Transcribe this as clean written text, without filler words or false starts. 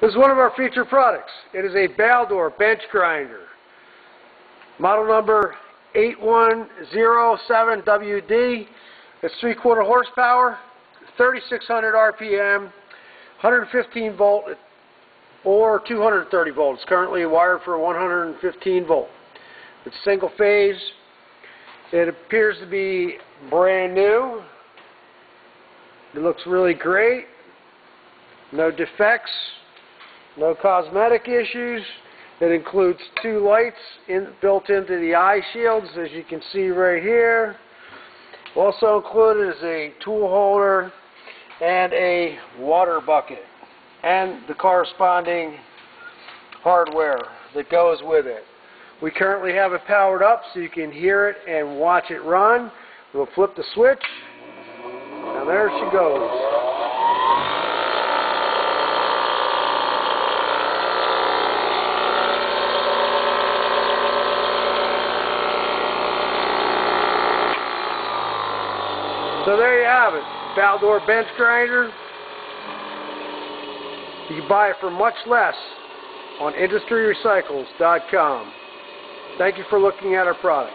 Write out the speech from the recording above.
This is one of our featured products. It is a Baldor bench grinder. Model number 8107WD. It's 3/4 horsepower, 3600 RPM, 115 volt or 230 volts. It's currently wired for 115 volt. It's single phase. It appears to be brand new. It looks really great. No defects. No cosmetic issues. It includes 2 lights built into the eye shields, as you can see right here. Also included is a tool holder and a water bucket and the corresponding hardware that goes with it. We currently have it powered up so you can hear it and watch it run. We'll flip the switch, and there she goes. So there you have it, Baldor bench grinder. You can buy it for much less on industryrecycles.com. Thank you for looking at our product.